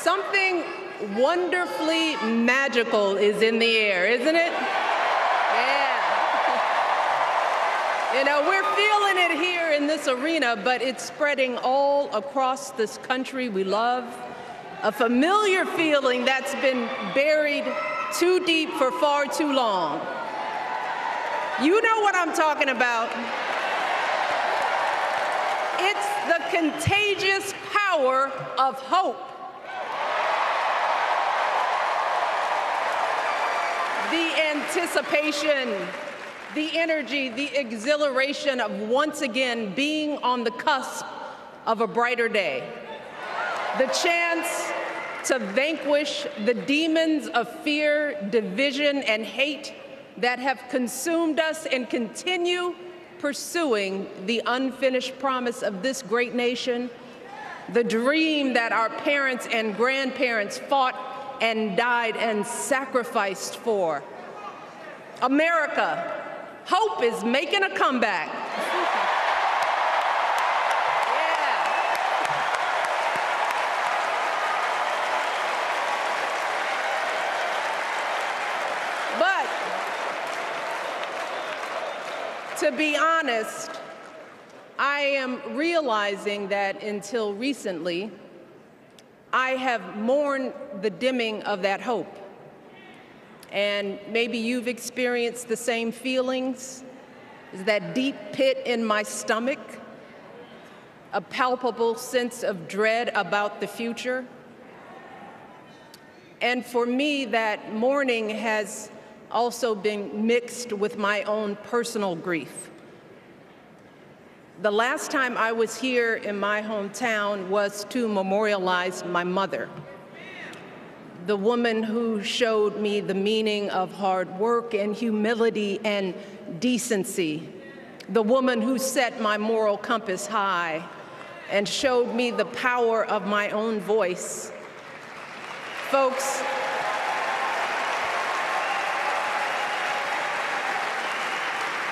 Something wonderfully magical is in the air, isn't it? Yeah. You know, we're feeling it here in this arena, but it's spreading all across this country we love. A familiar feeling that's been buried too deep for far too long. You know what I'm talking about. It's the contagious power of hope. The anticipation, the energy, the exhilaration of once again being on the cusp of a brighter day. The chance to vanquish the demons of fear, division, and hate that have consumed us and continue pursuing the unfinished promise of this great nation, the dream that our parents and grandparents fought and died and sacrificed for. America, hope is making a comeback. Yeah. But to be honest, I am realizing that until recently, I have mourned the dimming of that hope. And maybe you've experienced the same feelings. Is that deep pit in my stomach, a palpable sense of dread about the future. And for me, that mourning has also been mixed with my own personal grief. The last time I was here in my hometown was to memorialize my mother, the woman who showed me the meaning of hard work and humility and decency, the woman who set my moral compass high and showed me the power of my own voice. Folks,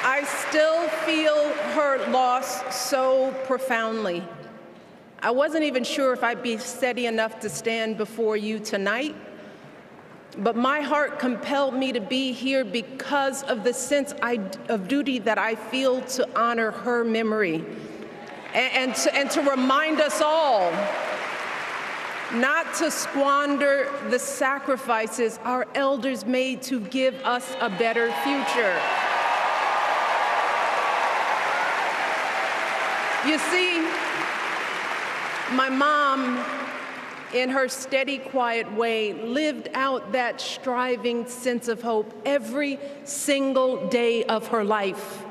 I still feel her loss so profoundly. I wasn't even sure if I'd be steady enough to stand before you tonight, but my heart compelled me to be here because of the sense of duty that I feel to honor her memory and to remind us all not to squander the sacrifices our elders made to give us a better future. You see, my mom, in her steady, quiet way, lived out that striving sense of hope every single day of her life.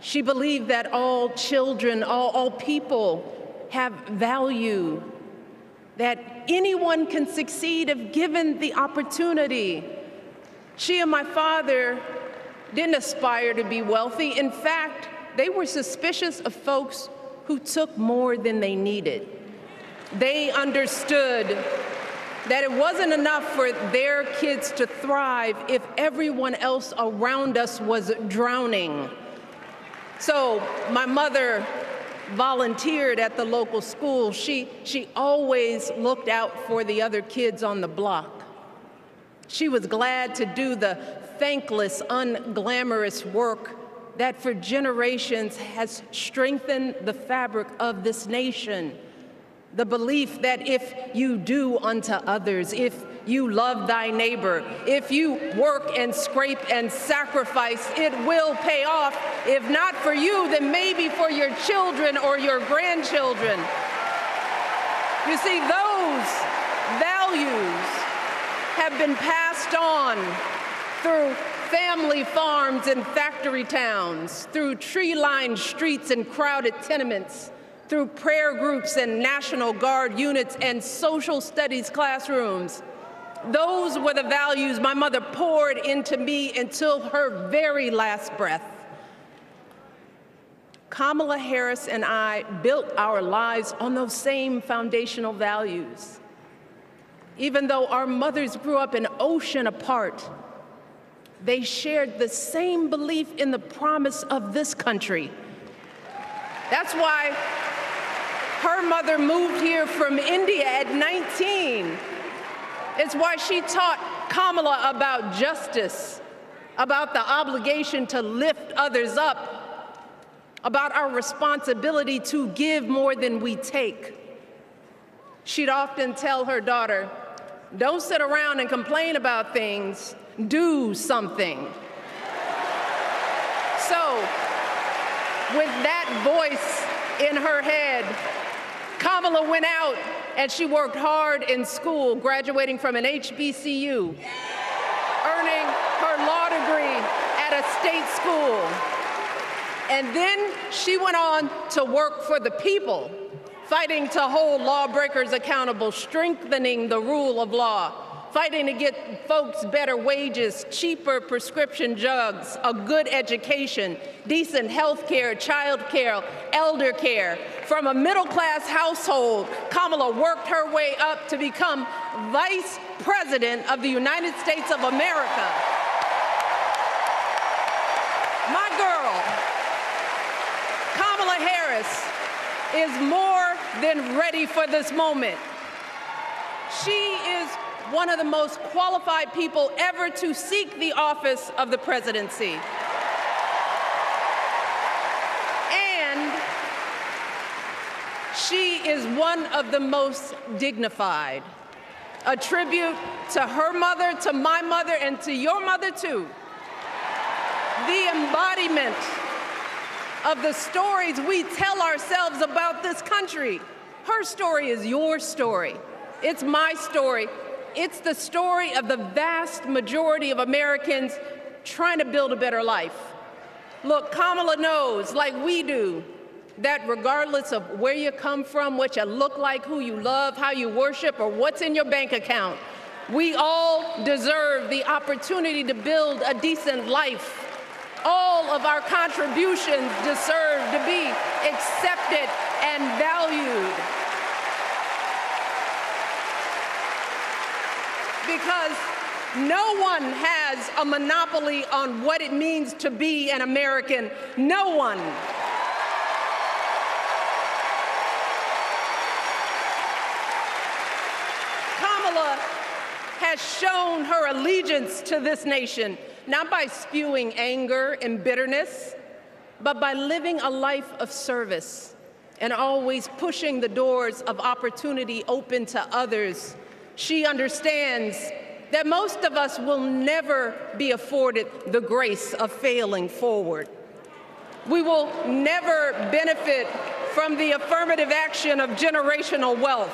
She believed that all children, all people have value, that anyone can succeed if given the opportunity. She and my father didn't aspire to be wealthy. In fact, they were suspicious of folks who took more than they needed. They understood that it wasn't enough for their kids to thrive if everyone else around us was drowning. So my mother volunteered at the local school. She always looked out for the other kids on the block. She was glad to do the thankless, unglamorous work that for generations has strengthened the fabric of this nation. The belief that if you do unto others, if you love thy neighbor, if you work and scrape and sacrifice, it will pay off. If not for you, then maybe for your children or your grandchildren. You see, those values have been passed on through family farms and factory towns, through tree-lined streets and crowded tenements, through prayer groups and National Guard units and social studies classrooms. Those were the values my mother poured into me until her very last breath. Kamala Harris and I built our lives on those same foundational values. Even though our mothers grew up an ocean apart, they shared the same belief in the promise of this country. That's why her mother moved here from India at 19. It's why she taught Kamala about justice, about the obligation to lift others up, about our responsibility to give more than we take. She'd often tell her daughter, "Don't sit around and complain about things, do something." So, with that voice in her head, Kamala went out and she worked hard in school, graduating from an HBCU, earning her law degree at a state school. And then she went on to work for the people, fighting to hold lawbreakers accountable, strengthening the rule of law, fighting to get folks better wages, cheaper prescription drugs, a good education, decent health care, child care, elder care. From a middle-class household, Kamala worked her way up to become Vice President of the United States of America. My girl, Kamala Harris, is more than ready for this moment. She is one of the most qualified people ever to seek the office of the presidency. And she is one of the most dignified. A tribute to her mother, to my mother, and to your mother too. The embodiment of the stories we tell ourselves about this country. Her story is your story. It's my story. It's the story of the vast majority of Americans trying to build a better life. Look, Kamala knows, like we do, that regardless of where you come from, what you look like, who you love, how you worship, or what's in your bank account, we all deserve the opportunity to build a decent life. All of our contributions deserve to be accepted and valued. Because no one has a monopoly on what it means to be an American. No one. Kamala has shown her allegiance to this nation, not by spewing anger and bitterness, but by living a life of service and always pushing the doors of opportunity open to others. She understands that most of us will never be afforded the grace of failing forward. We will never benefit from the affirmative action of generational wealth.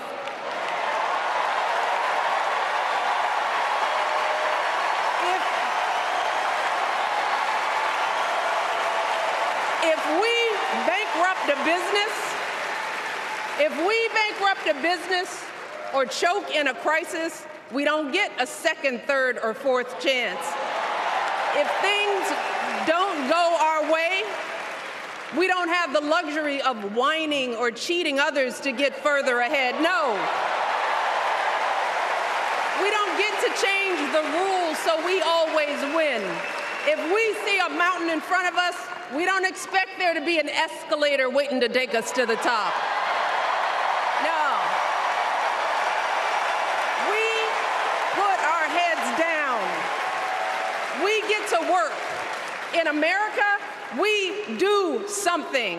If we bankrupt a business or choke in a crisis, we don't get a second, third, or fourth chance. If things don't go our way, we don't have the luxury of whining or cheating others to get further ahead. No. We don't get to change the rules so we always win. If we see a mountain in front of us, we don't expect there to be an escalator waiting to take us to the top. No. We put our heads down. We get to work. In America, we do something.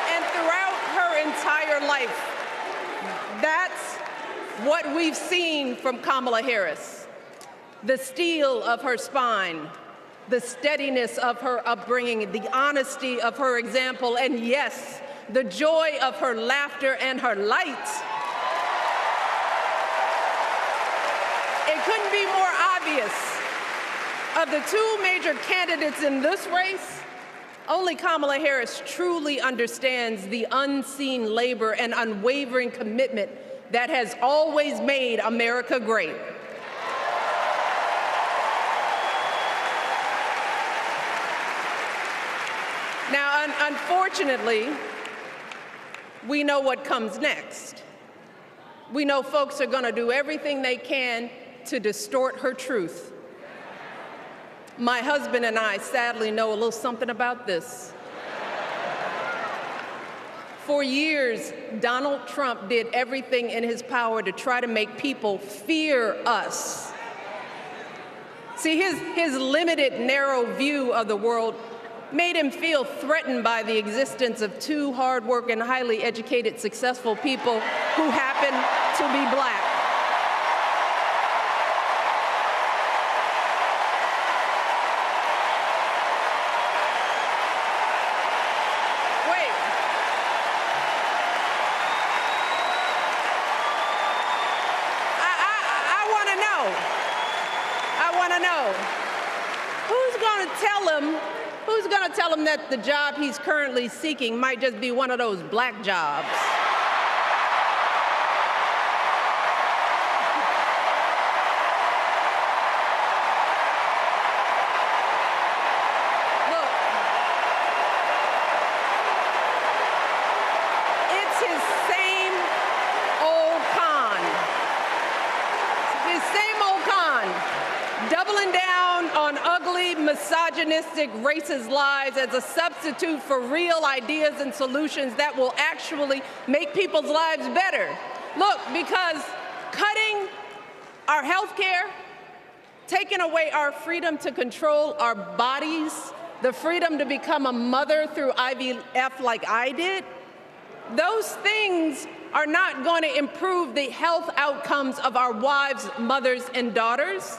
And throughout her entire life, that's what we've seen from Kamala Harris. The steel of her spine, the steadiness of her upbringing, the honesty of her example, and yes, the joy of her laughter and her light. It couldn't be more obvious. Of the two major candidates in this race, only Kamala Harris truly understands the unseen labor and unwavering commitment that has always made America great. Now, unfortunately, we know what comes next. We know folks are going to do everything they can to distort her truth. My husband and I sadly know a little something about this. For years, Donald Trump did everything in his power to try to make people fear us. See, his limited, narrow view of the world made him feel threatened by the existence of two hard-working, highly educated, successful people who happen to be black. Wait. I want to know, who's going to tell him that the job he's currently seeking might just be one of those black jobs? Look, it's his same old con. His same old con. Doubling down on ugly, misogynistic, racist lies as a substitute for real ideas and solutions that will actually make people's lives better. Look, because cutting our health care, taking away our freedom to control our bodies, the freedom to become a mother through IVF like I did, those things are not going to improve the health outcomes of our wives, mothers, and daughters.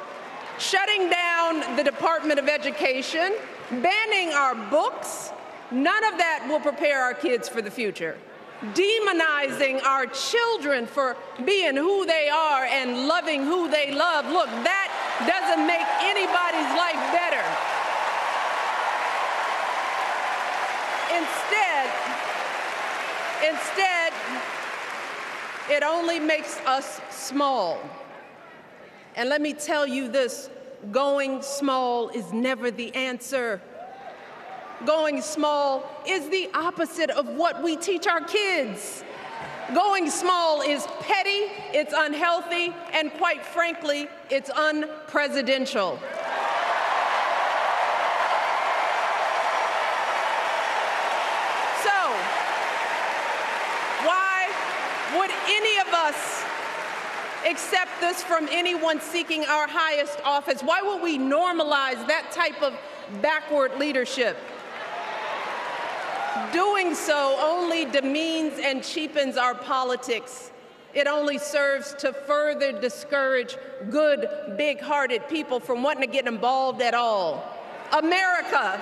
Shutting down the Department of Education, banning our books, none of that will prepare our kids for the future. Demonizing our children for being who they are and loving who they love, look, that doesn't make anybody's life better. Instead, it only makes us small. And let me tell you this, going small is never the answer. Going small is the opposite of what we teach our kids. Going small is petty, it's unhealthy, and quite frankly, it's unpresidential. So, why would any of us accept this from anyone seeking our highest office? Why would we normalize that type of backward leadership? Doing so only demeans and cheapens our politics. It only serves to further discourage good, big-hearted people from wanting to get involved at all. America,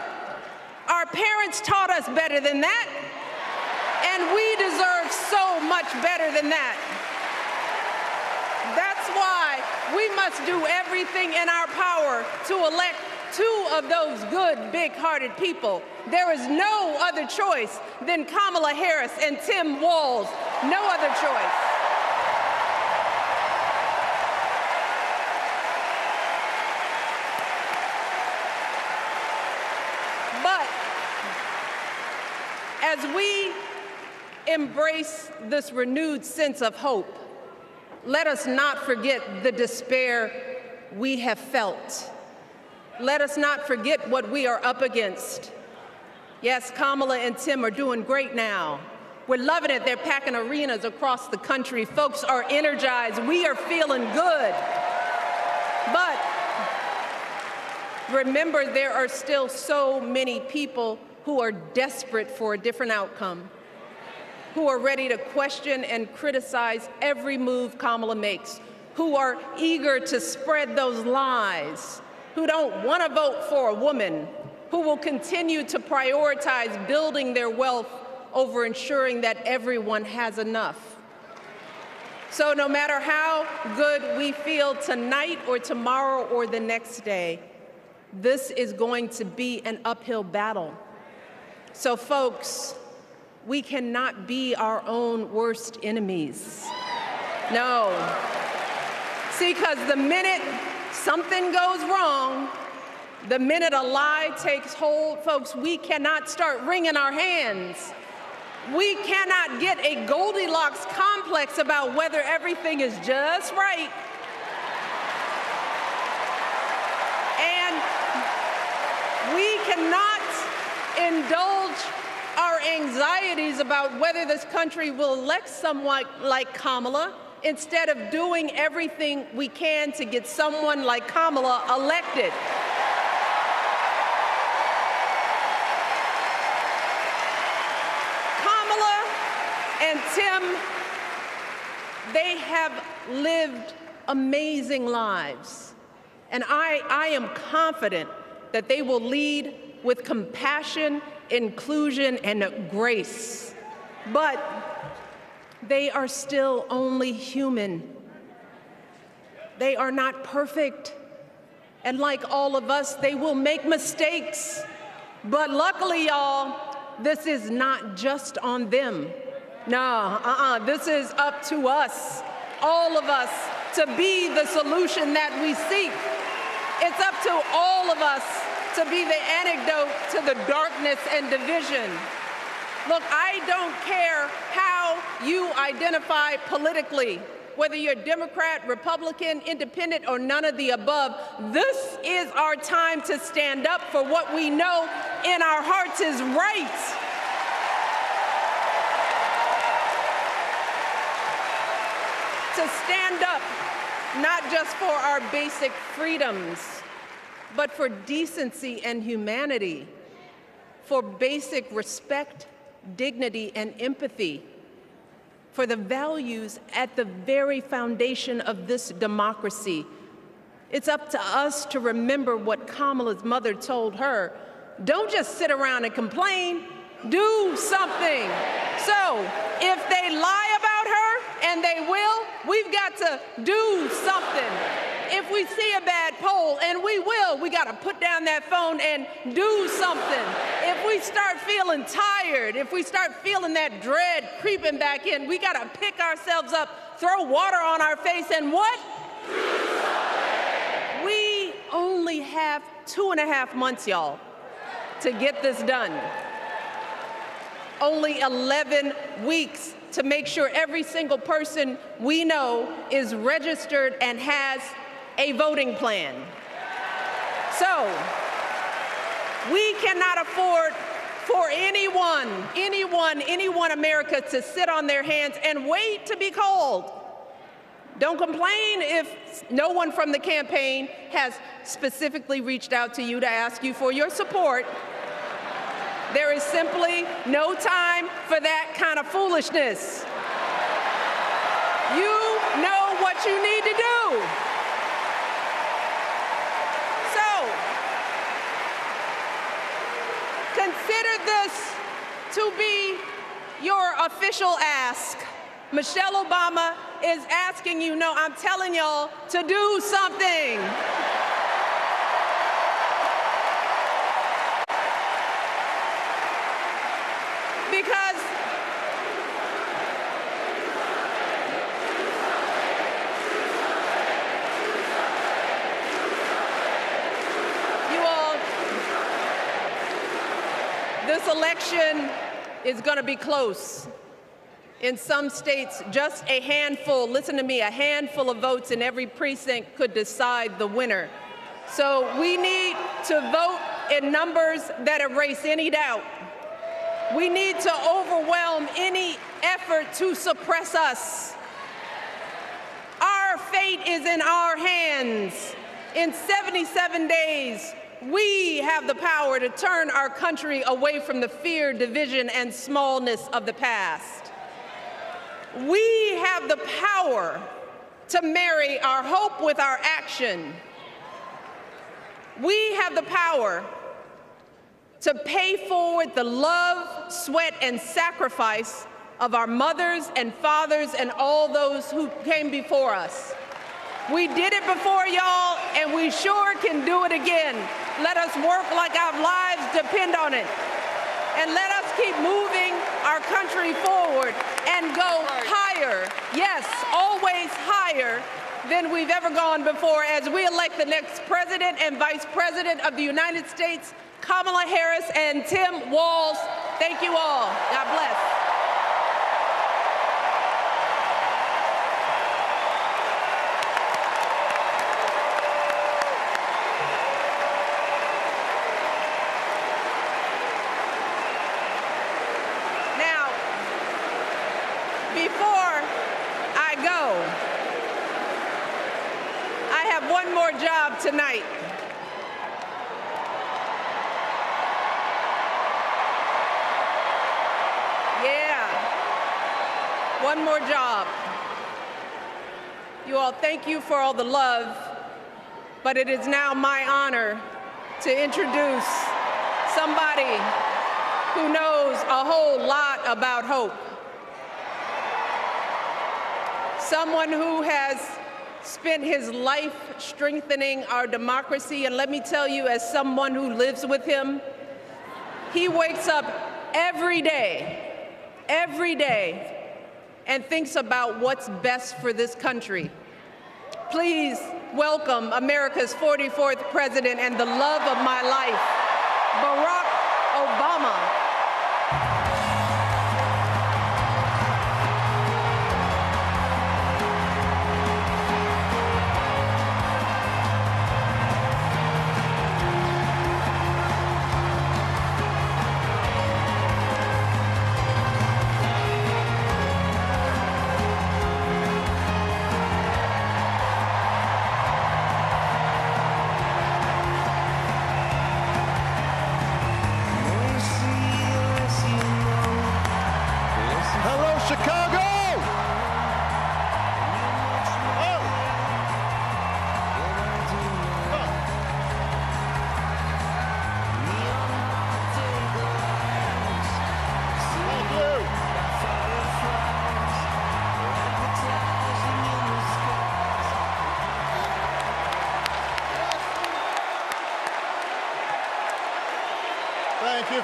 our parents taught us better than that, and we deserve so much better than that. That's why we must do everything in our power to elect two of those good, big-hearted people. There is no other choice than Kamala Harris and Tim Walz. No other choice. But as we embrace this renewed sense of hope, let us not forget the despair we have felt. Let us not forget what we are up against. Yes, Kamala and Tim are doing great now. We're loving it. They're packing arenas across the country. Folks are energized. We are feeling good. But remember, there are still so many people who are desperate for a different outcome, who are ready to question and criticize every move Kamala makes, who are eager to spread those lies, who don't want to vote for a woman, who will continue to prioritize building their wealth over ensuring that everyone has enough. So no matter how good we feel tonight or tomorrow or the next day, this is going to be an uphill battle. So folks, we cannot be our own worst enemies. No. See, because the minute something goes wrong, the minute a lie takes hold, folks, we cannot start wringing our hands. We cannot get a Goldilocks complex about whether everything is just right. And we cannot indulge our our anxieties about whether this country will elect someone like Kamala instead of doing everything we can to get someone like Kamala elected. Kamala and Tim, they have lived amazing lives, and I am confident that they will lead with compassion, inclusion, and grace. But they are still only human. They are not perfect. And like all of us, they will make mistakes. But luckily, y'all, this is not just on them. No, this is up to us, all of us, to be the solution that we seek. It's up to all of us to be the antidote to the darkness and division. Look, I don't care how you identify politically, whether you're Democrat, Republican, Independent, or none of the above. This is our time to stand up for what we know in our hearts is right. To stand up, not just for our basic freedoms, but for decency and humanity, for basic respect, dignity, and empathy, for the values at the very foundation of this democracy. It's up to us to remember what Kamala's mother told her. Don't just sit around and complain, do something. So if they lie about her, and they will, we've got to do something. If we see a bad poll, and we will, we got to put down that phone and do something. If we start feeling tired, if we start feeling that dread creeping back in, we got to pick ourselves up, throw water on our face, and what? We only have 2.5 months, y'all, to get this done. Only 11 weeks to make sure every single person we know is registered and has a voting plan. So we cannot afford for anyone America to sit on their hands and wait to be called. Don't complain if no one from the campaign has specifically reached out to you to ask you for your support. There is simply no time for that kind of foolishness. You know what you need to do. So, consider this to be your official ask. Michelle Obama is asking you, no, I'm telling y'all to do something. Because you all, this election is going to be close. In some states, just a handful, listen to me, a handful of votes in every precinct could decide the winner. So we need to vote in numbers that erase any doubt. We need to overwhelm any effort to suppress us. Our fate is in our hands. In 77 days, we have the power to turn our country away from the fear, division, and smallness of the past. We have the power to marry our hope with our action. We have the power to pay forward the love, sweat, and sacrifice of our mothers and fathers and all those who came before us. We did it before, y'all, and we sure can do it again. Let us work like our lives depend on it. And let us keep moving our country forward and go higher, yes, always higher than we've ever gone before as we elect the next President and Vice President of the United States, Kamala Harris and Tim Walz. Thank you all. God bless. before I go, I have one more job tonight. Yeah, one more job. You all, thank you for all the love, but it is now my honor to introduce somebody who knows a whole lot about hope. Someone who has spent his life strengthening our democracy, and let me tell you, as someone who lives with him, he wakes up every day, and thinks about what's best for this country. Please welcome America's 44th president and the love of my life, Barack Obama.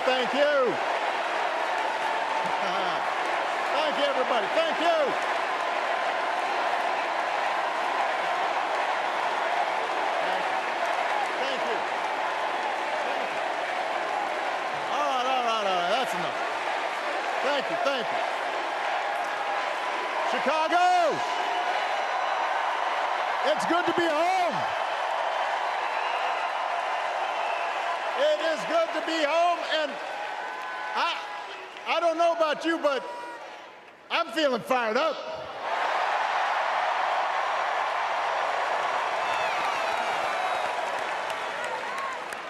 Thank you. Thank you, everybody. Thank you. Thank you. All right. That's enough. Thank you. Chicago, it's good to be home. It is good to be home, and I don't know about you, but I'm feeling fired up.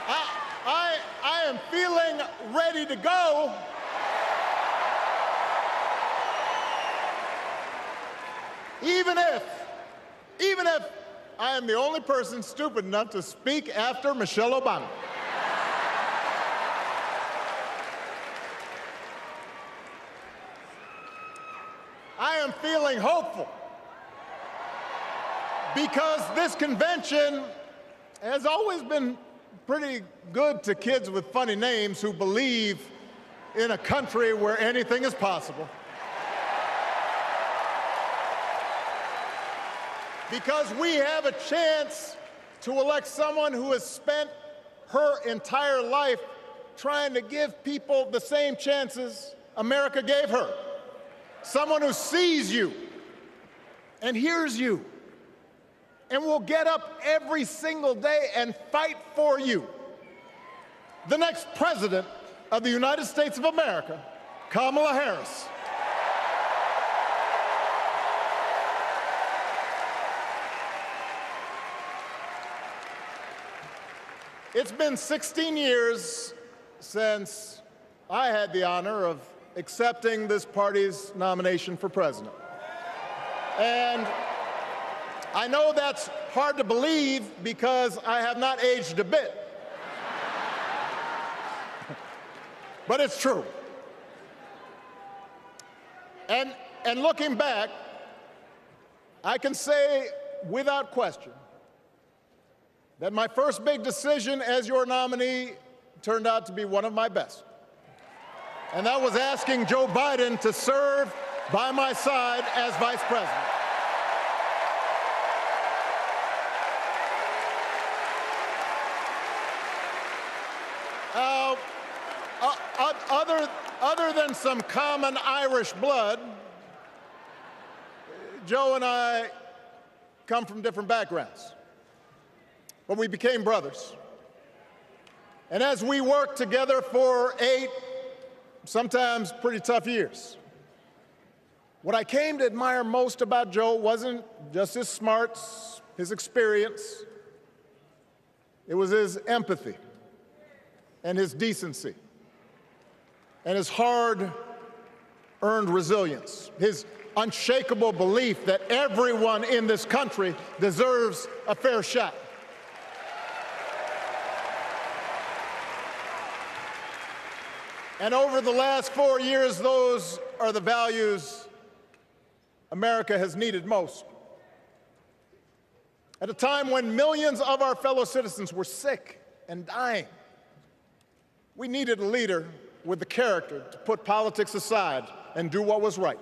I am feeling ready to go. Even if I am the only person stupid enough to speak after Michelle Obama. I am feeling hopeful because this convention has always been pretty good to kids with funny names who believe in a country where anything is possible. Because we have a chance to elect someone who has spent her entire life trying to give people the same chances America gave her. Someone who sees you and hears you and will get up every single day and fight for you. The next president of the United States of America, Kamala Harris. It's been 16 years since I had the honor of accepting this party's nomination for president. And I know that's hard to believe because I have not aged a bit. But it's true. And looking back, I can say without question that my first big decision as your nominee turned out to be one of my best. And that was asking Joe Biden to serve by my side as vice president. Other than some common Irish blood, Joe and I come from different backgrounds, but we became brothers. And as we worked together for 8, sometimes pretty tough years, What I came to admire most about Joe wasn't just his smarts, his experience. It was his empathy and his decency and his hard-earned resilience, his unshakable belief that everyone in this country deserves a fair shot. And over the last 4 years, those are the values America has needed most. At a time when millions of our fellow citizens were sick and dying, we needed a leader with the character to put politics aside and do what was right.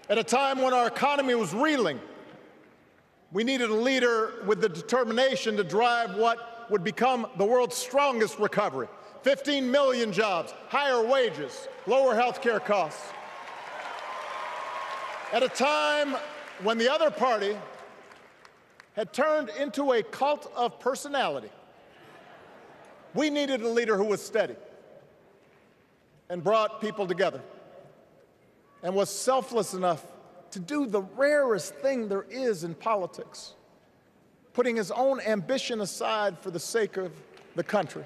At a time when our economy was reeling, we needed a leader with the determination to drive what would become the world's strongest recovery. 15 million jobs, higher wages, lower health care costs. At a time when the other party had turned into a cult of personality, we needed a leader who was steady and brought people together and was selfless enough to do the rarest thing there is in politics, putting his own ambition aside for the sake of the country.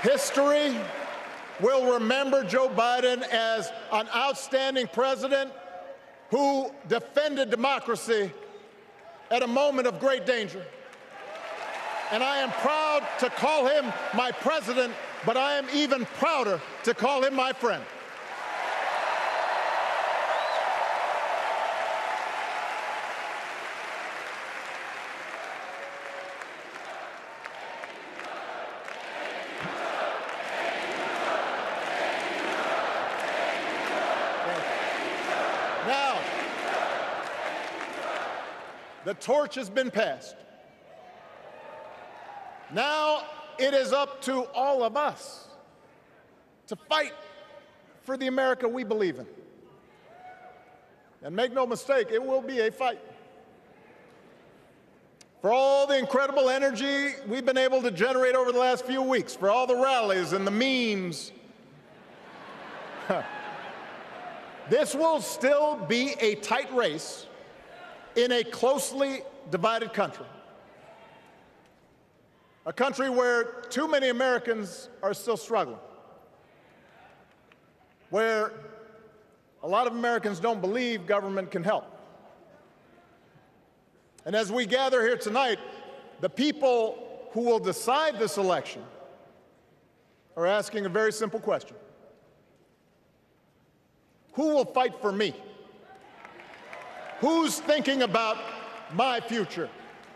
History will remember Joe Biden as an outstanding president who defended democracy at a moment of great danger. And I am proud to call him my president, but I am even prouder to call him my friend. Now, the torch has been passed. Now it is up to all of us to fight for the America we believe in. And make no mistake, it will be a fight. For all the incredible energy we've been able to generate over the last few weeks, for all the rallies and the memes, this will still be a tight race in a closely divided country. A country where too many Americans are still struggling, where a lot of Americans don't believe government can help. And as we gather here tonight, the people who will decide this election are asking a very simple question. Who will fight for me? Who's thinking about my future,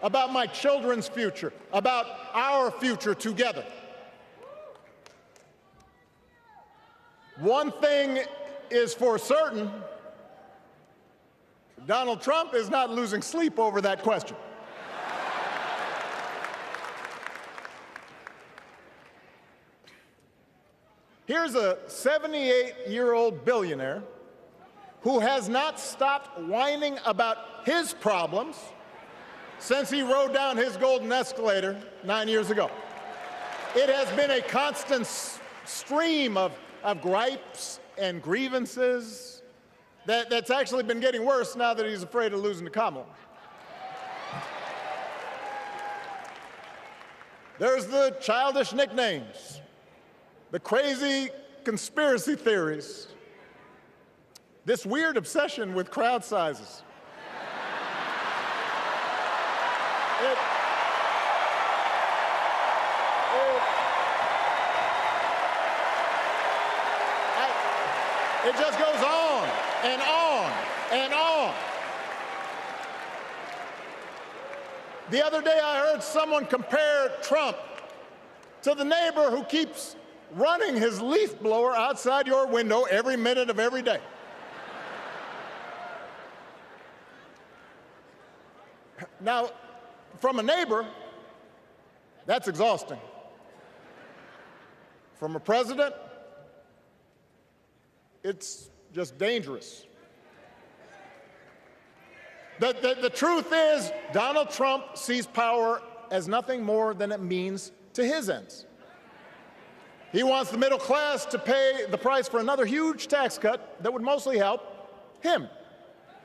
about my children's future, about our future together? One thing is for certain, Donald Trump is not losing sleep over that question. Here's a 78-year-old billionaire who has not stopped whining about his problems since he rode down his golden escalator 9 years ago. It has been a constant stream of gripes and grievances that's actually been getting worse now that he's afraid of losing to Kamala. There's the childish nicknames, the crazy conspiracy theories, this weird obsession with crowd sizes. It just goes on and on and on. The other day I heard someone compare Trump to the neighbor who keeps running his leaf blower outside your window every minute of every day. Now, from a neighbor, that's exhausting. From a president, it's just dangerous. The truth is, Donald Trump sees power as nothing more than it means to his ends. He wants the middle class to pay the price for another huge tax cut that would mostly help him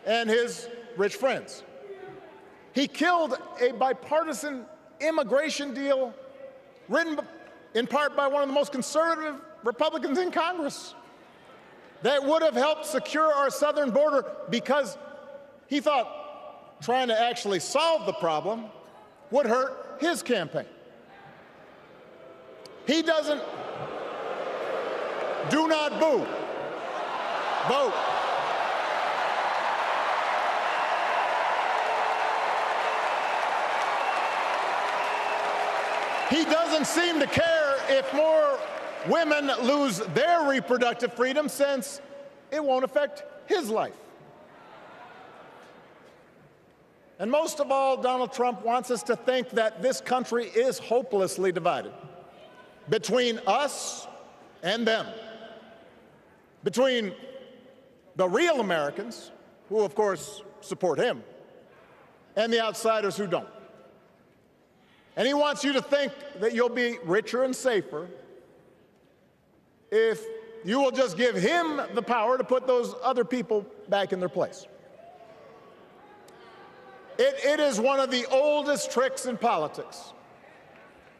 and his rich friends. He killed a bipartisan immigration deal written in part by one of the most conservative Republicans in Congress that would have helped secure our southern border, because he thought trying to actually solve the problem would hurt his campaign. He doesn't. Do not boo. Vote. He doesn't seem to care if more women lose their reproductive freedom, since it won't affect his life. And most of all, Donald Trump wants us to think that this country is hopelessly divided between us and them, between the real Americans, who of course support him, and the outsiders who don't. And he wants you to think that you'll be richer and safer if you will just give him the power to put those other people back in their place. It is one of the oldest tricks in politics,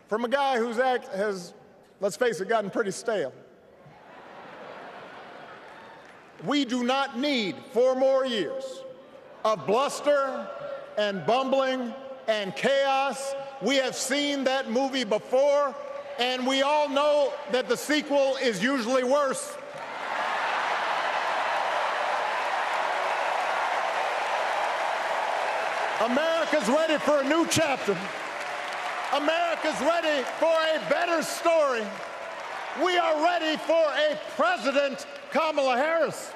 from a guy whose act has, let's face it, gotten pretty stale. We do not need 4 more years of bluster and bumbling and chaos. We have seen that movie before, and we all know that the sequel is usually worse. America's ready for a new chapter. America's ready for a better story. We are ready for a President Kamala Harris.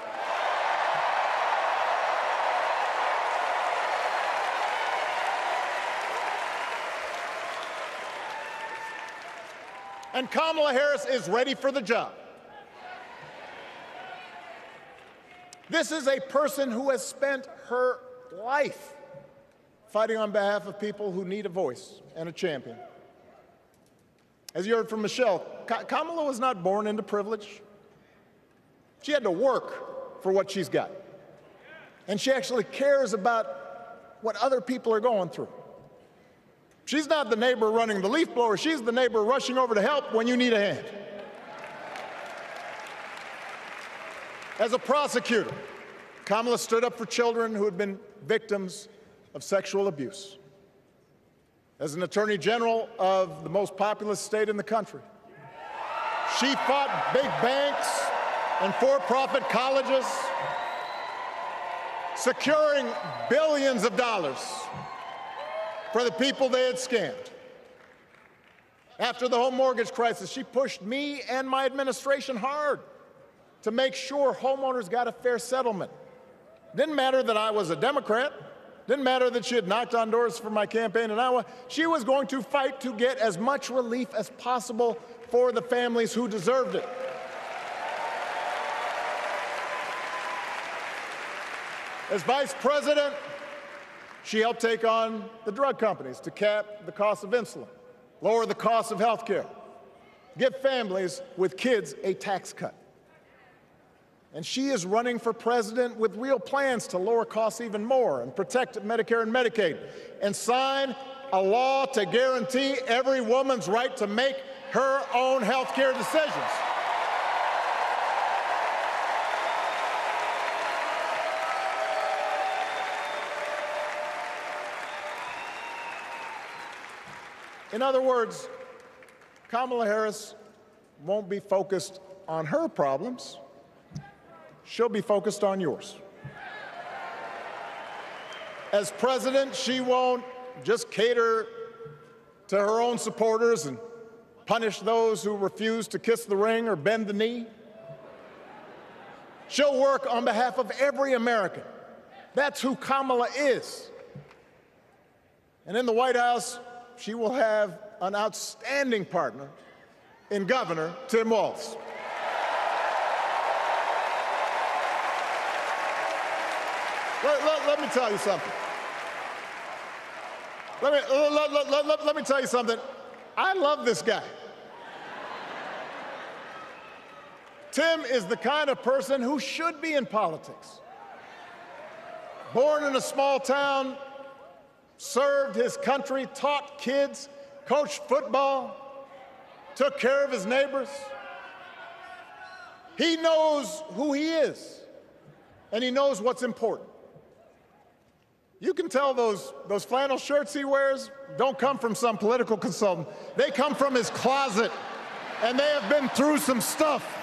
And Kamala Harris is ready for the job. This is a person who has spent her life fighting on behalf of people who need a voice and a champion. As you heard from Michelle, Kamala was not born into privilege. She had to work for what she's got. And she actually cares about what other people are going through. She's not the neighbor running the leaf blower. She's the neighbor rushing over to help when you need a hand. As a prosecutor, Kamala stood up for children who had been victims of sexual abuse. As an attorney general of the most populous state in the country, she fought big banks and for-profit colleges, securing billions of dollars for the people they had scammed. After the home mortgage crisis, she pushed me and my administration hard to make sure homeowners got a fair settlement. Didn't matter that I was a Democrat. Didn't matter that she had knocked on doors for my campaign in Iowa. She was going to fight to get as much relief as possible for the families who deserved it. As vice president, she helped take on the drug companies to cap the cost of insulin, lower the cost of health care, give families with kids a tax cut. And she is running for president with real plans to lower costs even more and protect Medicare and Medicaid, and sign a law to guarantee every woman's right to make her own health care decisions. In other words, Kamala Harris won't be focused on her problems. She'll be focused on yours. As president, she won't just cater to her own supporters and punish those who refuse to kiss the ring or bend the knee. She'll work on behalf of every American. That's who Kamala is. And in the White House, she will have an outstanding partner in Governor Tim Walz. Let me tell you something. Let me tell you something. I love this guy. Tim is the kind of person who should be in politics. Born in a small town, served his country, taught kids, coached football, took care of his neighbors. He knows who he is, and he knows what's important. You can tell those flannel shirts he wears don't come from some political consultant. They come from his closet, and they have been through some stuff.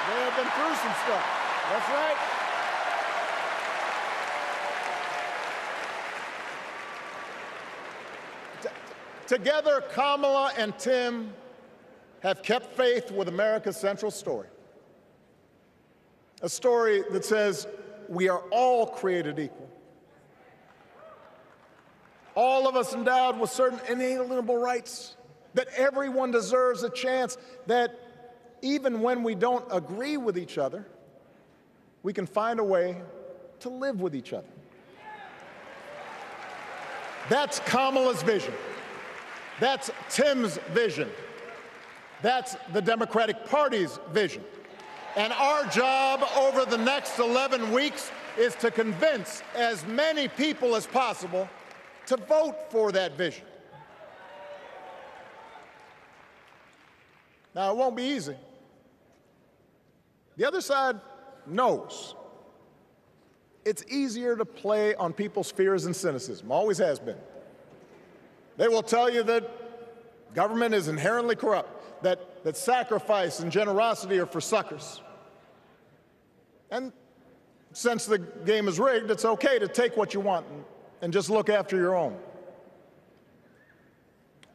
They have been through some stuff. That's right. Together, Kamala and Tim have kept faith with America's central story. A story that says we are all created equal. All of us endowed with certain inalienable rights, that everyone deserves a chance, that even when we don't agree with each other, we can find a way to live with each other. That's Kamala's vision. That's Tim's vision. That's the Democratic Party's vision. And our job over the next 11 weeks is to convince as many people as possible to vote for that vision. Now, it won't be easy. The other side knows it's easier to play on people's fears and cynicism, always has been. They will tell you that government is inherently corrupt, that sacrifice and generosity are for suckers. And since the game is rigged, it's okay to take what you want and just look after your own.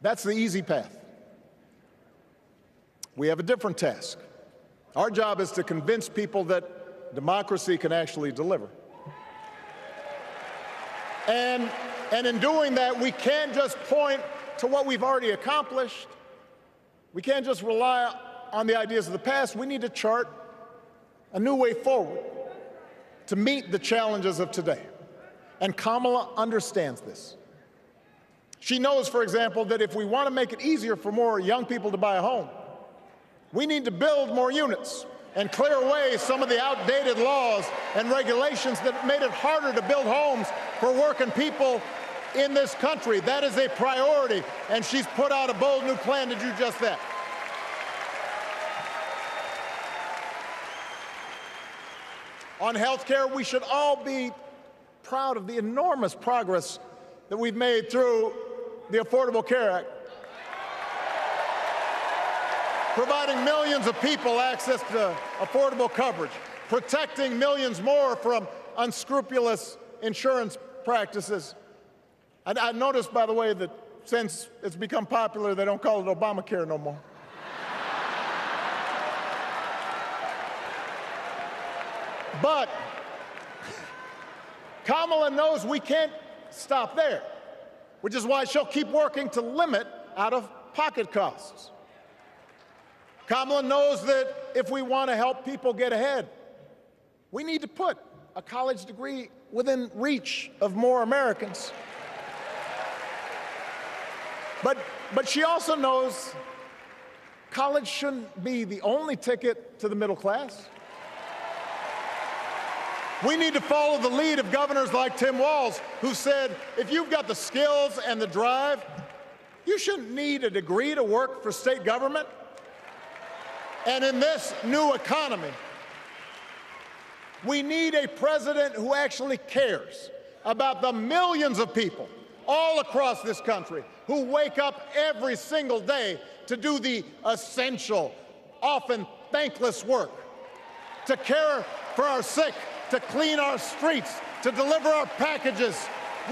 That's the easy path. We have a different task. Our job is to convince people that democracy can actually deliver. And in doing that, we can't just point to what we've already accomplished. We can't just rely on the ideas of the past. We need to chart a new way forward to meet the challenges of today. And Kamala understands this. She knows, for example, that if we want to make it easier for more young people to buy a home, we need to build more units and clear away some of the outdated laws and regulations that made it harder to build homes for working people in this country. That is a priority, and she's put out a bold new plan to do just that. On health care, we should all be proud of the enormous progress that we've made through the Affordable Care Act, providing millions of people access to affordable coverage, protecting millions more from unscrupulous insurance practices. I noticed, by the way, that since it's become popular, they don't call it Obamacare no more. But Kamala knows we can't stop there, which is why she'll keep working to limit out-of-pocket costs. Kamala knows that if we want to help people get ahead, we need to put a college degree within reach of more Americans. But she also knows college shouldn't be the only ticket to the middle class. We need to follow the lead of governors like Tim Walz, who said, if you've got the skills and the drive, you shouldn't need a degree to work for state government. And in this new economy, we need a president who actually cares about the millions of people all across this country who wake up every single day to do the essential, often thankless work, to care for our sick, to clean our streets, to deliver our packages.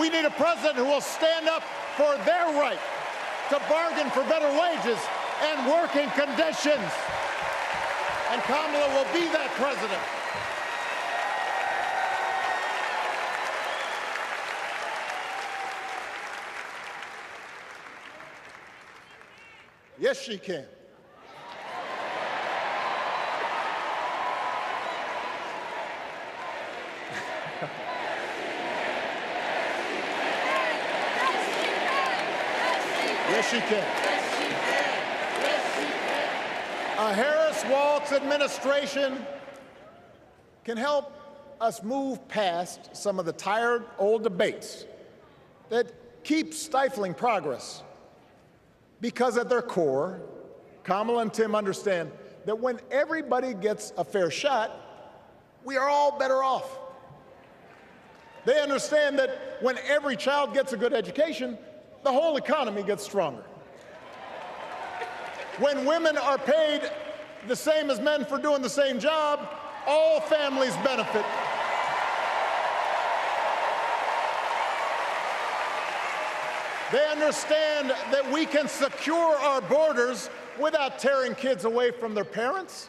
We need a president who will stand up for their right to bargain for better wages and working conditions. And Kamala will be that president. Yes, she can. Yes, she can. A Harris-Walz administration can help us move past some of the tired old debates that keep stifling progress, because at their core, Kamala and Tim understand that when everybody gets a fair shot, we are all better off. They understand that when every child gets a good education, the whole economy gets stronger. When women are paid the same as men for doing the same job, all families benefit. They understand that we can secure our borders without tearing kids away from their parents,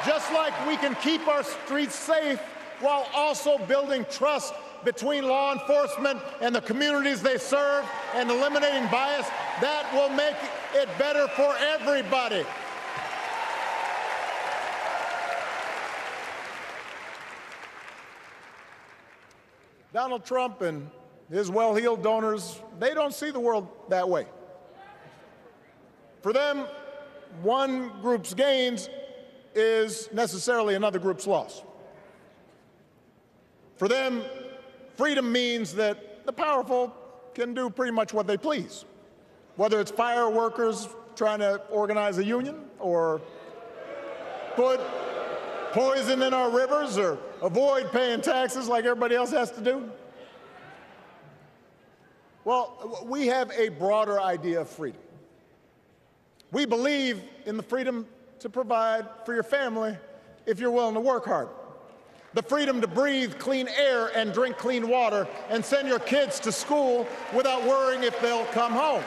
just like we can keep our streets safe while also building trust between law enforcement and the communities they serve and eliminating bias. That will make it better for everybody. Donald Trump and his well-heeled donors, they don't see the world that way. For them, one group's gains is necessarily another group's loss. For them, freedom means that the powerful can do pretty much what they please, whether it's fire workers trying to organize a union, or put poison in our rivers, or avoid paying taxes like everybody else has to do. Well, we have a broader idea of freedom. We believe in the freedom to provide for your family if you're willing to work hard. The freedom to breathe clean air and drink clean water and send your kids to school without worrying if they'll come home.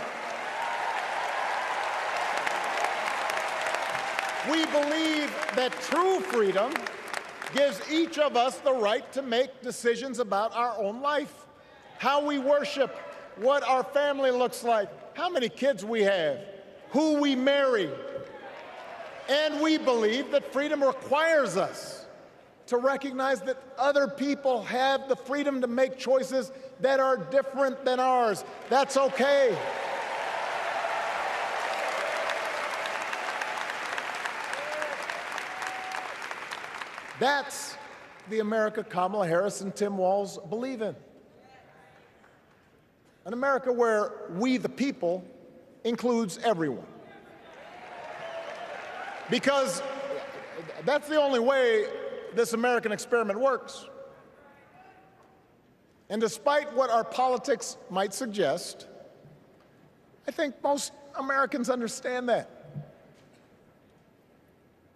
We believe that true freedom gives each of us the right to make decisions about our own life, how we worship, what our family looks like, how many kids we have, who we marry. And we believe that freedom requires us to recognize that other people have the freedom to make choices that are different than ours. That's okay. That's the America Kamala Harris and Tim Walz believe in. An America where we, the people, includes everyone. Because that's the only way this American experiment works. And despite what our politics might suggest, I think most Americans understand that.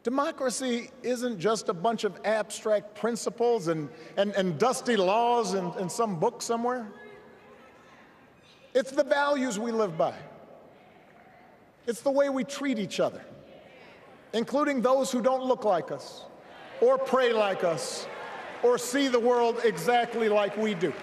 Democracy isn't just a bunch of abstract principles and dusty laws in some book somewhere. It's the values we live by. It's the way we treat each other, including those who don't look like us, or pray like us, or see the world exactly like we do.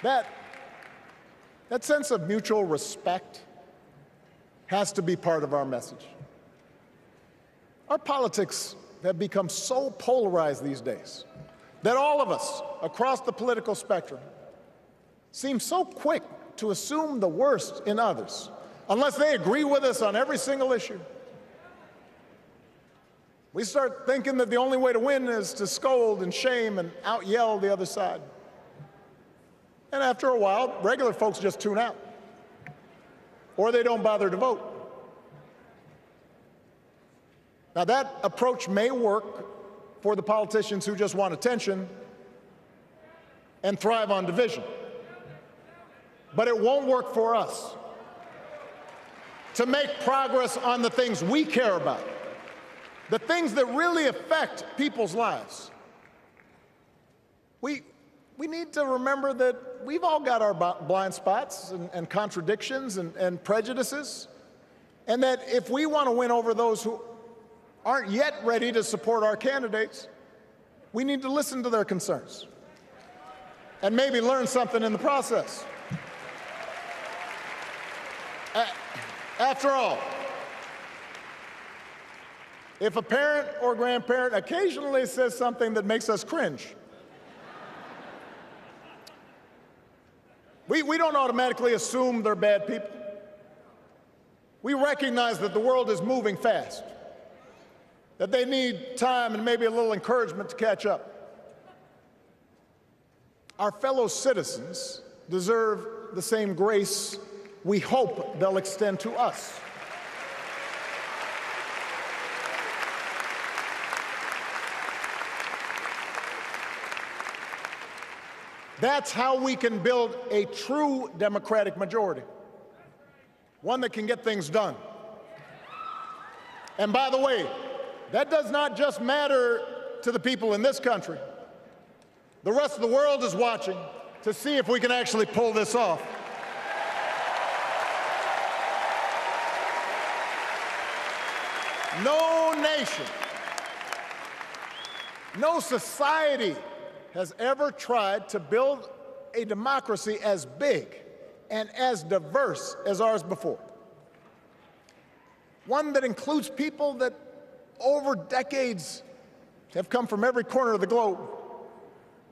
That sense of mutual respect has to be part of our message. Our politics have become so polarized these days that all of us across the political spectrum seem so quick to assume the worst in others, unless they agree with us on every single issue. We start thinking that the only way to win is to scold and shame and out-yell the other side. And after a while, regular folks just tune out, or they don't bother to vote. Now, that approach may work for the politicians who just want attention and thrive on division, but it won't work for us. To make progress on the things we care about, the things that really affect people's lives, we need to remember that we've all got our blind spots and contradictions and prejudices, and that if we want to win over those who aren't yet ready to support our candidates, we need to listen to their concerns and maybe learn something in the process. After all, if a parent or grandparent occasionally says something that makes us cringe. We don't automatically assume they're bad people. We recognize that the world is moving fast, that they need time and maybe a little encouragement to catch up. Our fellow citizens deserve the same grace we hope they'll extend to us. That's how we can build a true democratic majority, one that can get things done. And by the way, that does not just matter to the people in this country. The rest of the world is watching to see if we can actually pull this off. No nation, no society has ever tried to build a democracy as big and as diverse as ours before. One that includes people that over decades have come from every corner of the globe.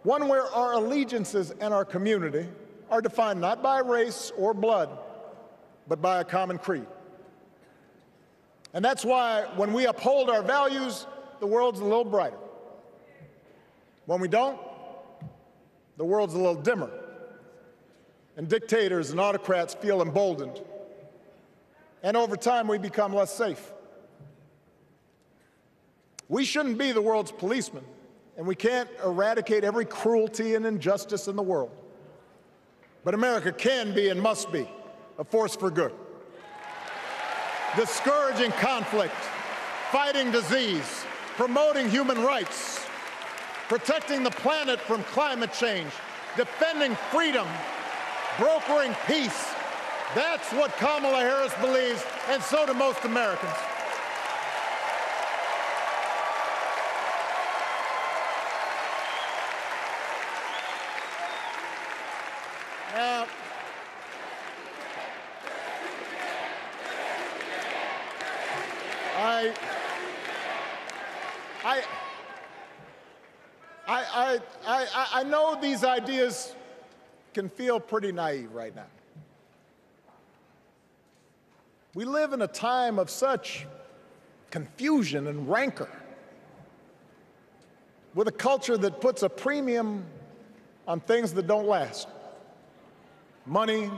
One where our allegiances and our community are defined not by race or blood, but by a common creed. And that's why when we uphold our values, the world's a little brighter. When we don't, the world's a little dimmer, and dictators and autocrats feel emboldened. And over time, we become less safe. We shouldn't be the world's policemen, and we can't eradicate every cruelty and injustice in the world. But America can be and must be a force for good, discouraging conflict, fighting disease, promoting human rights, protecting the planet from climate change, defending freedom, brokering peace. That's what Kamala Harris believes, and so do most Americans. Now, I know these ideas can feel pretty naive right now. We live in a time of such confusion and rancor, with a culture that puts a premium on things that don't last. Money,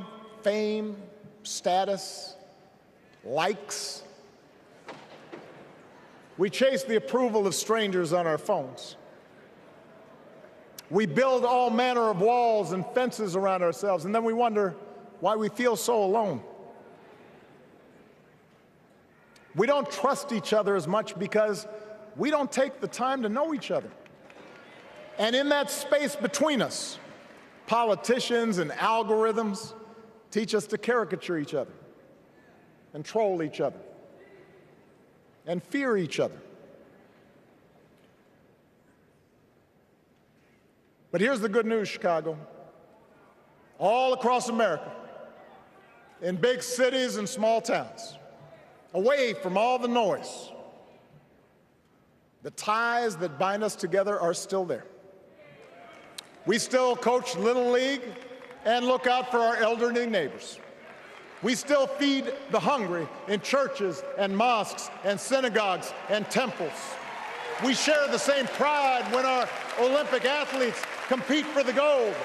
fame, status, likes. We chase the approval of strangers on our phones. We build all manner of walls and fences around ourselves, and then we wonder why we feel so alone. We don't trust each other as much because we don't take the time to know each other. And in that space between us, politicians and algorithms teach us to caricature each other and troll each other and fear each other. But here's the good news, Chicago. All across America, in big cities and small towns, away from all the noise, the ties that bind us together are still there. We still coach Little League and look out for our elderly neighbors. We still feed the hungry in churches and mosques and synagogues and temples. We share the same pride when our Olympic athletes compete for the gold.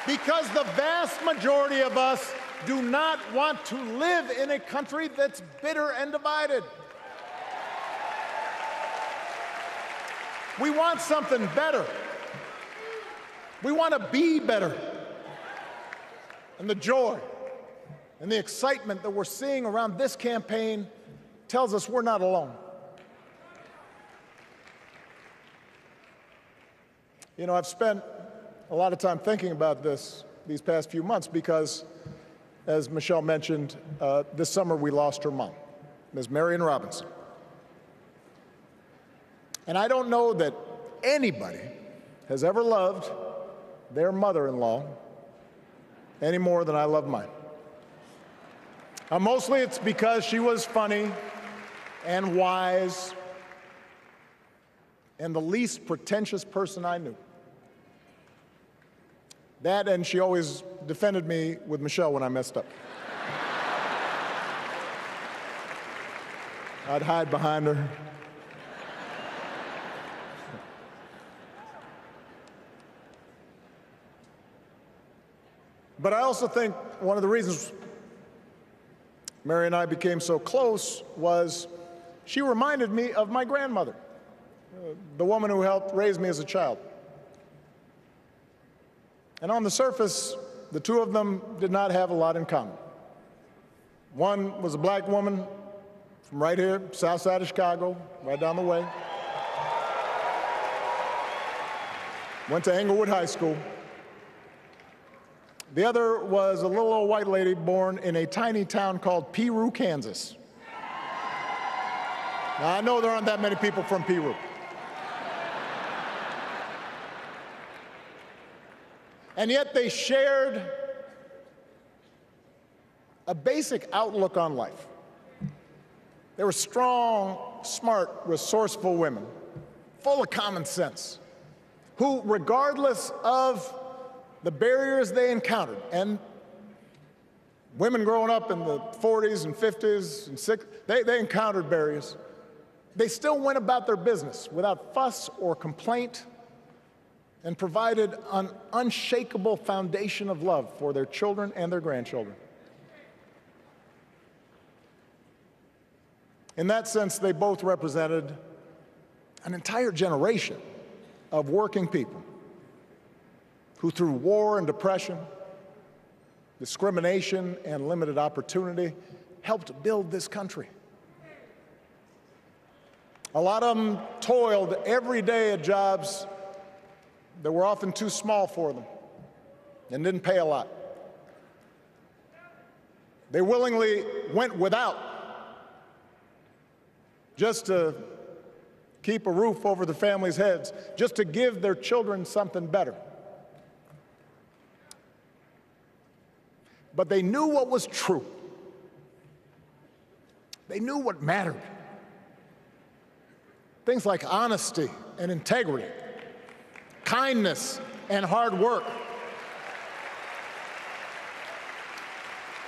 Because the vast majority of us do not want to live in a country that's bitter and divided. We want something better. We want to be better. And the joy and the excitement that we're seeing around this campaign tells us we're not alone. You know, I've spent a lot of time thinking about these past few months because, as Michelle mentioned, this summer we lost her mom, Ms. Marion Robinson. And I don't know that anybody has ever loved their mother-in-law any more than I love mine. Mostly it's because she was funny and wise and the least pretentious person I knew. That, and she always defended me with Michelle when I messed up. I'd hide behind her. But I also think one of the reasons Mary and I became so close was she reminded me of my grandmother, the woman who helped raise me as a child. And on the surface, the two of them did not have a lot in common. One was a black woman from right here, south side of Chicago, right down the way. Went to Englewood High School. The other was a little old white lady born in a tiny town called Peru, Kansas. Now, I know there aren't that many people from Peru. And yet they shared a basic outlook on life. They were strong, smart, resourceful women, full of common sense, who, regardless of the barriers they encountered, and women growing up in the 40s and 50s and 60s, they encountered barriers. They still went about their business without fuss or complaint and provided an unshakable foundation of love for their children and their grandchildren. In that sense, they both represented an entire generation of working people who, through war and depression, discrimination and limited opportunity, helped build this country. A lot of them toiled every day at jobs that were often too small for them and didn't pay a lot. They willingly went without just to keep a roof over their families' heads, just to give their children something better. But they knew what was true. They knew what mattered. Things like honesty and integrity, kindness and hard work.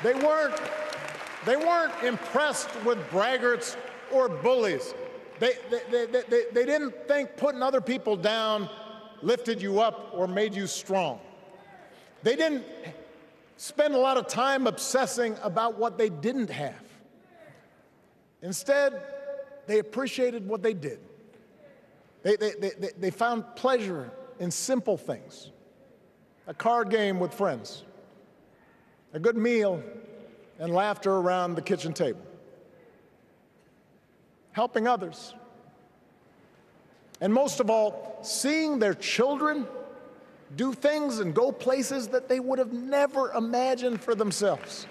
They weren't impressed with braggarts or bullies. They didn't think putting other people down lifted you up or made you strong. They didn't spend a lot of time obsessing about what they didn't have. Instead, they appreciated what they did. They found pleasure in simple things: a card game with friends, a good meal, and laughter around the kitchen table, helping others, and most of all, seeing their children do things and go places that they would have never imagined for themselves.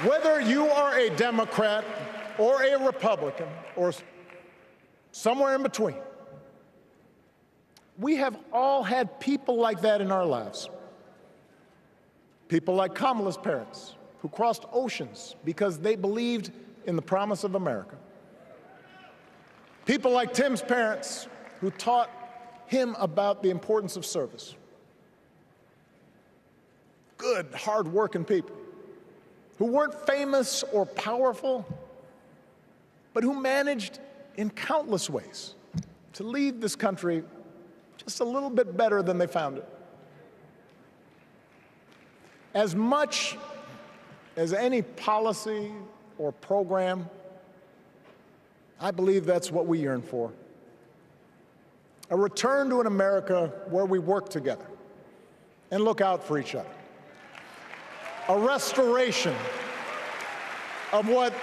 Whether you are a Democrat or a Republican or somewhere in between, we have all had people like that in our lives. People like Kamala's parents, who crossed oceans because they believed in the promise of America. People like Tim's parents, who taught him about the importance of service. Good, hard-working people who weren't famous or powerful, but who managed in countless ways to leave this country just a little bit better than they found it. As much as any policy or program, I believe that's what we yearn for. A return to an America where we work together and look out for each other. A restoration of what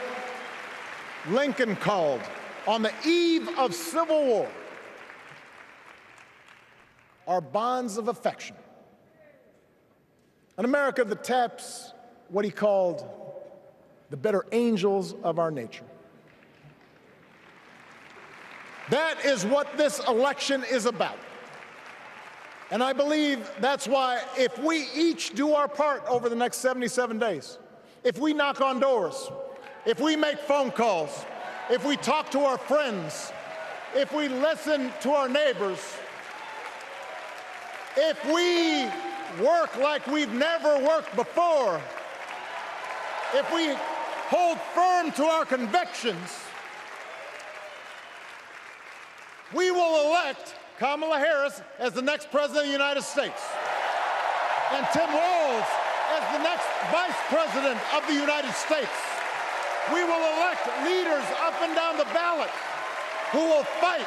Lincoln called, on the eve of Civil War, our bonds of affection. An America that taps what he called the better angels of our nature. That is what this election is about. And I believe that's why if we each do our part over the next 77 days, if we knock on doors, if we make phone calls, if we talk to our friends, if we listen to our neighbors, if we work like we've never worked before, if we hold firm to our convictions, we will elect Kamala Harris as the next President of the United States, and Tim Walz as the next Vice President of the United States. We will elect leaders up and down the ballot who will fight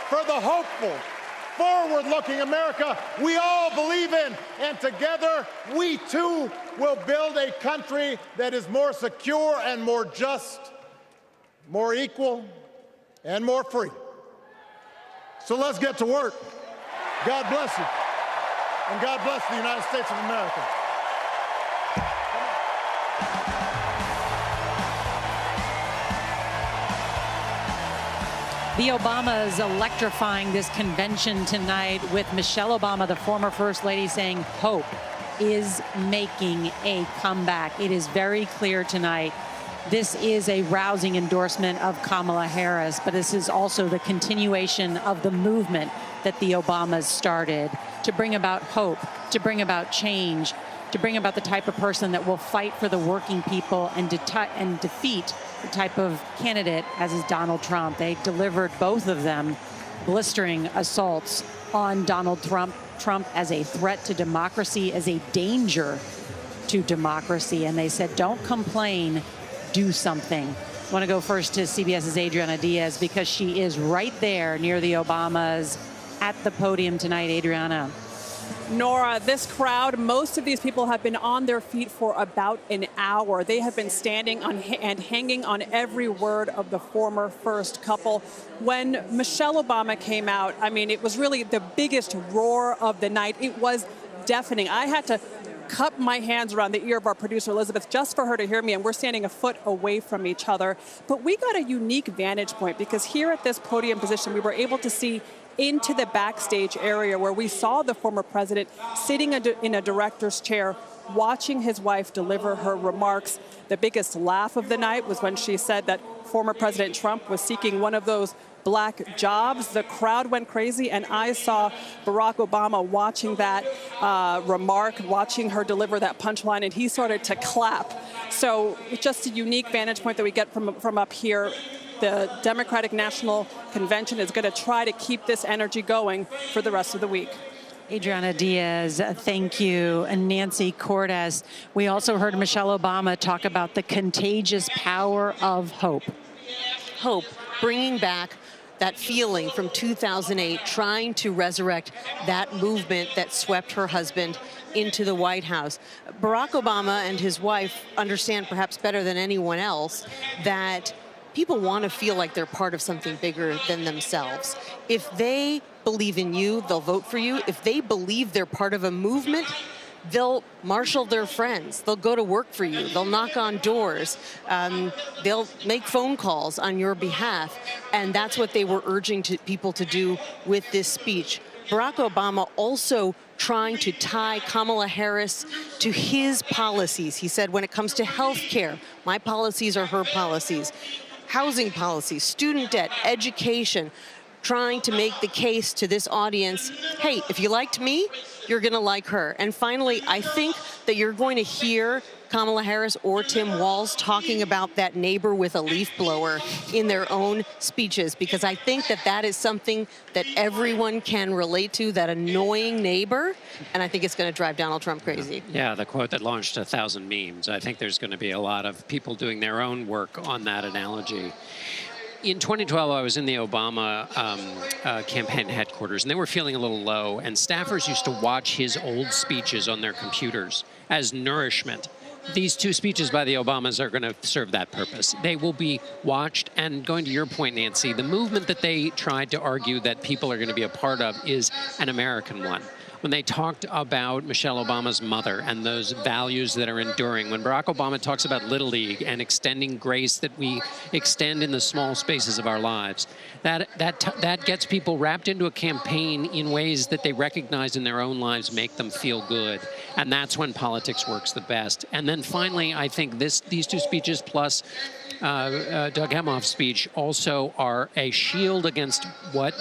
for the hopeful, forward-looking America we all believe in, and together we too will build a country that is more secure and more just, more equal, and more free. So let's get to work. God bless you, and God bless the United States of America. The Obamas electrifying this convention tonight with Michelle Obama, the former First Lady, saying hope is making a comeback. It is very clear tonight. This is a rousing endorsement of Kamala Harris, but this is also the continuation of the movement that the Obamas started to bring about hope, to bring about change, to bring about the type of person that will fight for the working people and defeat the type of candidate as is Donald Trump. They delivered, both of them, blistering assaults on Donald Trump as a threat to democracy, as a danger to democracy. And they said, don't complain, do something. I want to go first to CBS's Adriana Diaz because she is right there near the Obamas at the podium tonight. Adriana. Nora, this crowd, most of these people have been on their feet for about an hour. They have been standing on and hanging on every word of the former first couple. When Michelle Obama came out, I mean, it was really the biggest roar of the night. It was deafening. I had to cup my hands around the ear of our producer, Elizabeth, just for her to hear me, and we're standing a foot away from each other. But we got a unique vantage point because here at this podium position, we were able to see into the backstage area where we saw the former president sitting in a director's chair, watching his wife deliver her remarks. The biggest laugh of the night was when she said that former President Trump was seeking one of those black jobs. The crowd went crazy, and I saw Barack Obama watching that remark, watching her deliver that punchline, and he started to clap. So just a unique vantage point that we get from up here. The Democratic National Convention is going to try to keep this energy going for the rest of the week. Adriana Diaz, thank you. And Nancy Cordes, we also heard Michelle Obama talk about the contagious power of hope. Hope, bringing back that feeling from 2008, trying to resurrect that movement that swept her husband into the White House. Barack Obama and his wife understand perhaps better than anyone else that people want to feel like they're part of something bigger than themselves. If they believe in you, they'll vote for you. If they believe they're part of a movement, they'll marshal their friends. They'll go to work for you. They'll knock on doors. They'll make phone calls on your behalf. And that's what they were urging people to do with this speech. Barack Obama also trying to tie Kamala Harris to his policies. He said, when it comes to health care, my policies are her policies. Housing policies, student debt, education, trying to make the case to this audience, hey, if you liked me, you're going to like her. And finally, I think that you're going to hear Kamala Harris or Tim Walz talking about that neighbor with a leaf blower in their own speeches, because I think that that is something that everyone can relate to, that annoying neighbor, and I think it's going to drive Donald Trump crazy. Yeah, the quote that launched 1,000 memes. I think there's going to be a lot of people doing their own work on that analogy. In 2012, I was in the Obama campaign headquarters, and they were feeling a little low, and staffers used to watch his old speeches on their computers as nourishment. These two speeches by the Obamas are going to serve that purpose. They will be watched, and going to your point, Nancy, the movement that they tried to argue that people are going to be a part of is an American one. when they talked about Michelle Obama's mother and those values that are enduring. When Barack Obama talks about Little League and extending grace that we extend in the small spaces of our lives, that gets people wrapped into a campaign in ways that they recognize in their own lives make them feel good. And that's when politics works the best. And then finally, I think these two speeches plus Doug Emhoff's speech also are a shield against what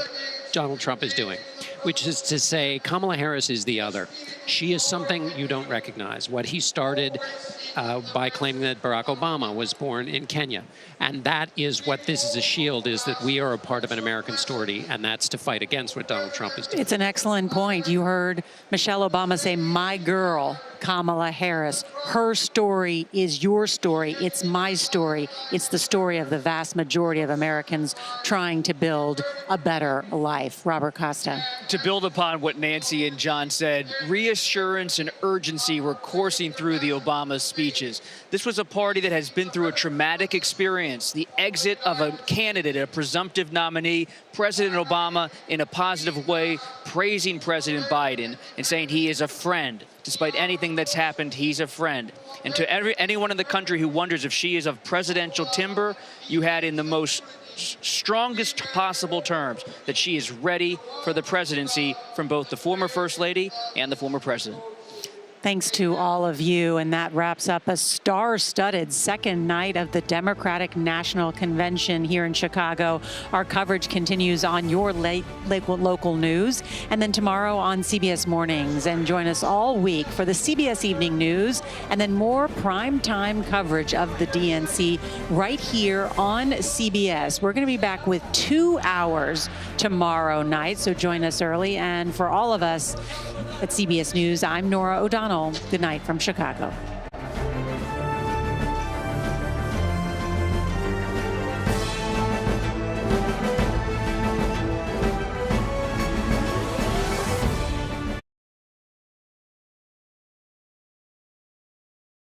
Donald Trump is doing, which is to say Kamala Harris is the other. She is something you don't recognize. What he started by claiming that Barack Obama was born in Kenya. And that is what this is a shield, is that we are a part of an American story, and that's to fight against what Donald Trump is doing. It's an excellent point. You heard Michelle Obama say, my girl, Kamala Harris. Her story is your story. It's my story. It's the story of the vast majority of Americans trying to build a better life. Robert Costa. To build upon what Nancy and John said, reassurance and urgency were coursing through the Obama speeches. This was a party that has been through a traumatic experience, the exit of a candidate, a presumptive nominee, President Obama, in a positive way, praising President Biden and saying he is a friend. Despite anything that's happened, he's a friend. And to anyone in the country who wonders if she is of presidential timber, you had in the most strongest possible terms that she is ready for the presidency from both the former First Lady and the former president. Thanks to all of you, and that wraps up a star-studded second night of the Democratic National Convention here in Chicago. Our coverage continues on your local news, and then tomorrow on CBS Mornings. And join us all week for the CBS Evening News, and then more primetime coverage of the DNC right here on CBS. We're going to be back with 2 hours tomorrow night, so join us early. And for all of us at CBS News, I'm Nora O'Donnell. Good night from Chicago.